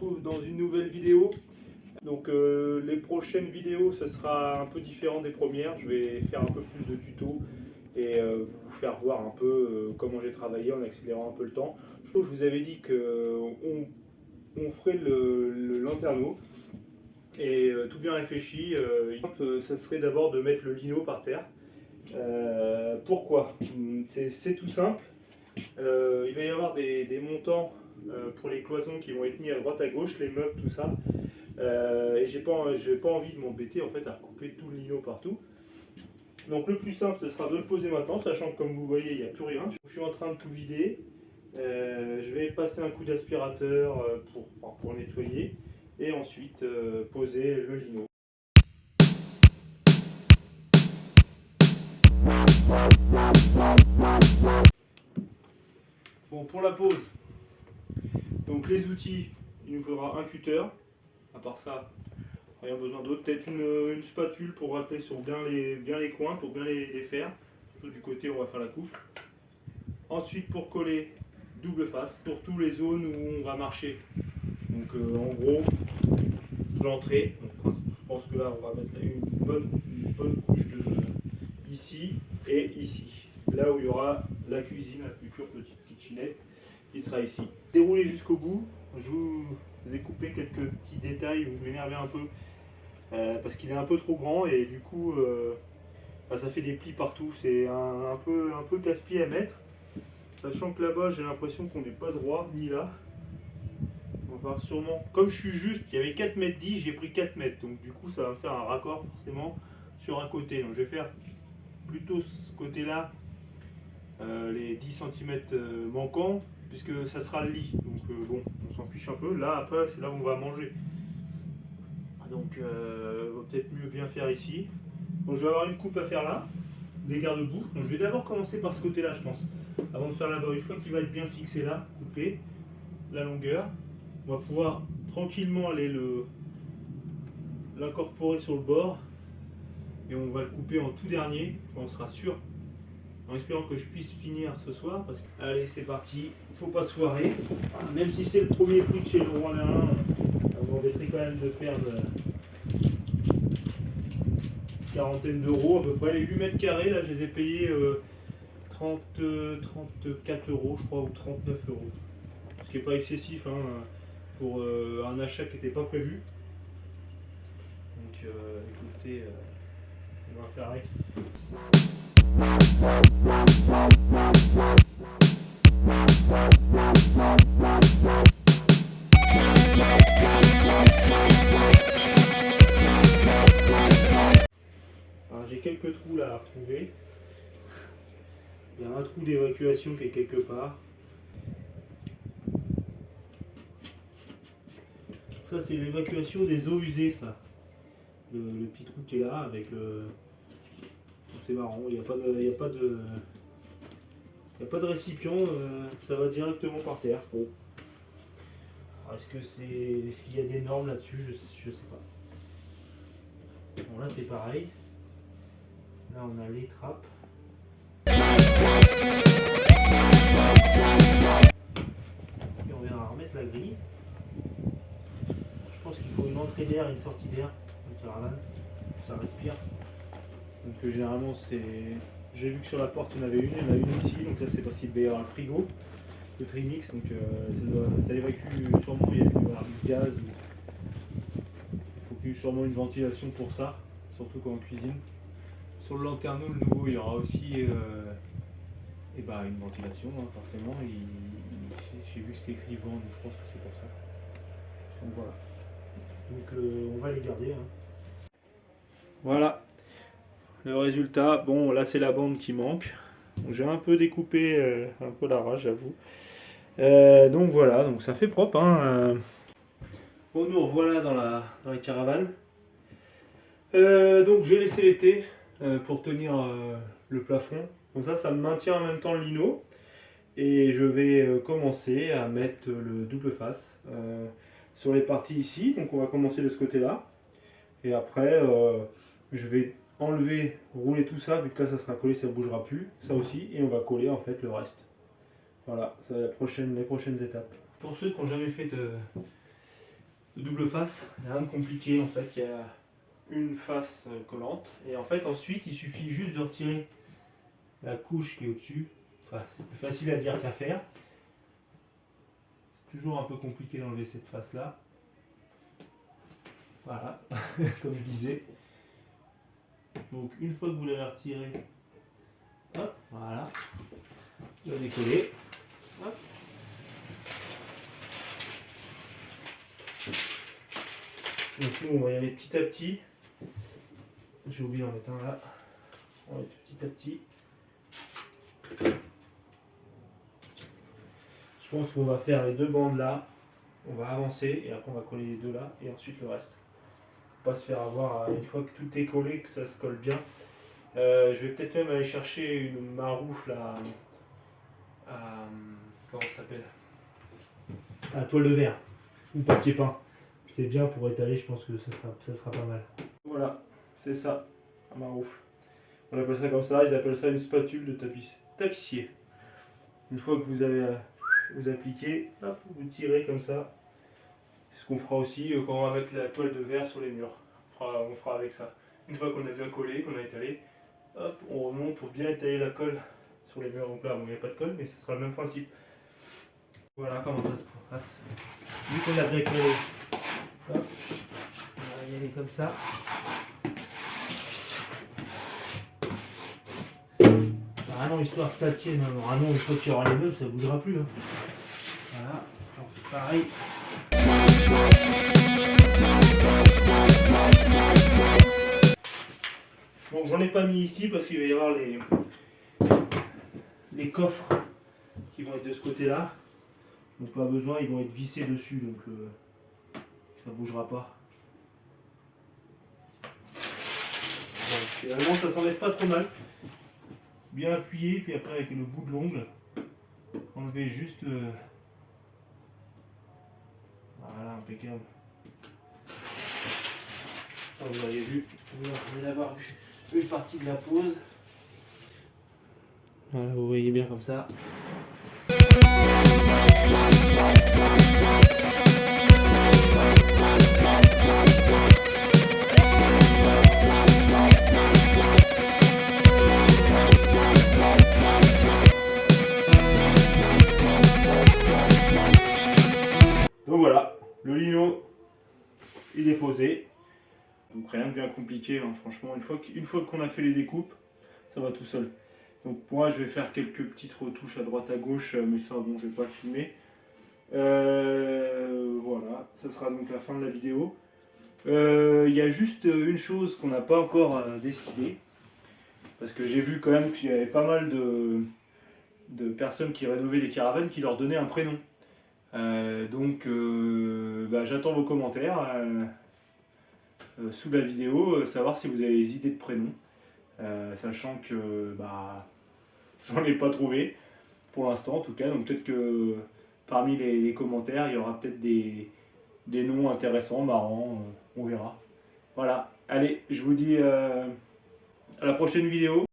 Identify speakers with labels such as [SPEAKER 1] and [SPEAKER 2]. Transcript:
[SPEAKER 1] retrouve dans une nouvelle vidéo. Donc les prochaines vidéos, ce sera un peu différent des premières. Je vais faire un peu plus de tutos et vous faire voir un peu comment j'ai travaillé en accélérant un peu le temps. Je vous avais dit qu'on ferait le lanterneau et tout bien réfléchi. Ça serait d'abord de mettre le lino par terre. Pourquoi? C'est tout simple. Il va y avoir des montants pour les cloisons qui vont être mis à droite à gauche, les meubles, tout ça. Et j'ai pas envie de m'embêter en fait à recouper tout le lino partout. Donc le plus simple ce sera de le poser maintenant, sachant que comme vous voyez il n'y a plus rien. Je suis en train de tout vider. Je vais passer un coup d'aspirateur pour nettoyer et ensuite poser le lino. Bon, pour la pose, donc les outils, il nous faudra un cutter. À part ça, rien besoin d'autre. Peut-être une spatule pour râper sur bien les coins, pour bien les faire. Surtout du côté où on va faire la coupe. Ensuite, pour coller, double face, sur toutes les zones où on va marcher. Donc en gros, l'entrée. Je pense que là, on va mettre une bonne couche ici et ici. Là où il y aura la cuisine, la future petite kitchenette, qui sera ici. Dérouler jusqu'au bout. Je vous ai coupé quelques petits détails où je m'énervais un peu parce qu'il est un peu trop grand et du coup ça fait des plis partout. C'est un peu casse-pied à mettre, sachant que là-bas j'ai l'impression qu'on n'est pas droit ni là. On va sûrement, comme je suis juste, il y avait 4 mètres 10, j'ai pris 4 mètres, donc du coup ça va me faire un raccord forcément sur un côté. Donc je vais faire plutôt ce côté-là, les 10 cm manquants, puisque ça sera le lit. Donc bon, on s'en fiche un peu. Là après c'est là où on va manger. Donc vaut peut-être mieux bien faire ici. Donc je vais avoir une coupe à faire là, des garde-boue. Donc je vais d'abord commencer par ce côté-là je pense. Avant de faire là-bas, une fois qu'il va être bien fixé là, couper la longueur, on va pouvoir tranquillement aller l'incorporer sur le bord. Et on va le couper en tout dernier, quand on sera sûr, en espérant que je puisse finir ce soir. Allez, c'est parti, faut pas se foirer. Même si c'est le premier prix de chez Leroy Merlin, on m'embêterait quand même de perdre une quarantaine d'euros à peu près. Les 8 mètres carrés, là, je les ai payés 34 euros, je crois, ou 39 euros. Ce qui n'est pas excessif hein, pour un achat qui n'était pas prévu. Donc, écoutez, on va faire avec. J'ai quelques trous là à retrouver. Il y a un trou d'évacuation qui est quelque part. Ça c'est l'évacuation des eaux usées ça. Le petit trou qui est là avec c'est marrant, il n'y a pas de récipient, ça va directement par terre. Bon. Est-ce qu'il y a des normes là-dessus? Je sais pas. Bon là c'est pareil. Là on a les trappes. Et on vient remettre la grille. Je pense qu'il faut une entrée d'air et une sortie d'air. Une caravane. Ça respire. Donc généralement c'est. J'ai vu que sur la porte il y en avait une ici, donc ça c'est parce qu'il devait y avoir un frigo, le trimix, donc ça évacue sûrement, il y a du gaz. Il faut qu'il y ait sûrement une ventilation pour ça, surtout quand on cuisine. Sur le lanterneau, le nouveau, il y aura aussi une ventilation, hein, forcément. J'ai vu que c'était écrit vent, donc je pense que c'est pour ça. Donc voilà. Donc on va les garder. Hein. Voilà. Le résultat, bon là c'est la bande qui manque. J'ai un peu découpé, un peu l'arrache j'avoue. Donc voilà, donc ça fait propre. Hein. Bon nous revoilà dans la caravane. Donc j'ai laissé l'été pour tenir le plafond. Comme ça me maintient en même temps le lino. Et je vais commencer à mettre le double face sur les parties ici. Donc on va commencer de ce côté là. Et après je vais enlever, rouler tout ça, vu que là ça sera collé, ça ne bougera plus, ça aussi, et on va coller en fait le reste. Voilà, c'est les prochaines étapes. Pour ceux qui n'ont jamais fait de double face, rien de compliqué en fait, il y a une face collante et en fait ensuite il suffit juste de retirer la couche qui est au-dessus. Enfin, c'est plus facile à dire qu'à faire. C'est toujours un peu compliqué d'enlever cette face là. Voilà, comme je disais. Donc une fois que vous l'avez retiré, hop, voilà, le décoller. Hop. Donc nous on va y aller petit à petit. J'ai oublié d'en mettre un là. On va aller petit à petit. Je pense qu'on va faire les deux bandes là. On va avancer et après on va coller les deux là et ensuite le reste. Faut pas se faire avoir une fois que tout est collé, que ça se colle bien. Je vais peut-être même aller chercher une maroufle comment ça s'appelle, à toile de verre ou papier peint. C'est bien pour étaler, je pense que ça sera pas mal. Voilà, c'est ça, un maroufle. On appelle ça comme ça, ils appellent ça une spatule de tapissier. Une fois que vous avez vous appliquez, hop, vous tirez comme ça. C'est ce qu'on fera aussi quand on va mettre la toile de verre sur les murs. On fera avec ça. Une fois qu'on a bien collé, qu'on a étalé, hop, on remonte pour bien étaler la colle sur les murs. Donc là, bon, il n'y a pas de colle, mais ce sera le même principe. Voilà comment ça se passe. Vu qu'on a bien collé, hop, on va y aller comme ça. Ah non, histoire que ça tienne. Ah non, une fois qu'il y aura les meubles, ça ne bougera plus. Hein. Voilà, on fait pareil. Bon, j'en ai pas mis ici parce qu'il va y avoir les coffres qui vont être de ce côté-là. Donc pas besoin, ils vont être vissés dessus, donc ça bougera pas. Donc, finalement, ça s'enlève pas trop mal. Bien appuyé, puis après avec le bout de l'ongle, enlever juste le... Voilà, impeccable. Comme vous l'avez vu, vous venez d'avoir vu une partie de la pose. Voilà, vous voyez bien comme ça. Donc voilà, le lino il est posé. Donc rien de bien compliqué, hein, franchement, une fois qu'on a fait les découpes, ça va tout seul. Donc moi je vais faire quelques petites retouches à droite à gauche, mais ça bon je vais pas le filmer. Voilà, ça sera donc la fin de la vidéo. Il y a juste une chose qu'on n'a pas encore décidé, parce que j'ai vu quand même qu'il y avait pas mal de personnes qui rénovaient les caravanes qui leur donnaient un prénom. Donc j'attends vos commentaires sous la vidéo, savoir si vous avez des idées de prénoms, sachant que j'en ai pas trouvé pour l'instant en tout cas, donc peut-être que parmi les commentaires il y aura peut-être des noms intéressants, marrants, on verra. Voilà, allez, je vous dis à la prochaine vidéo.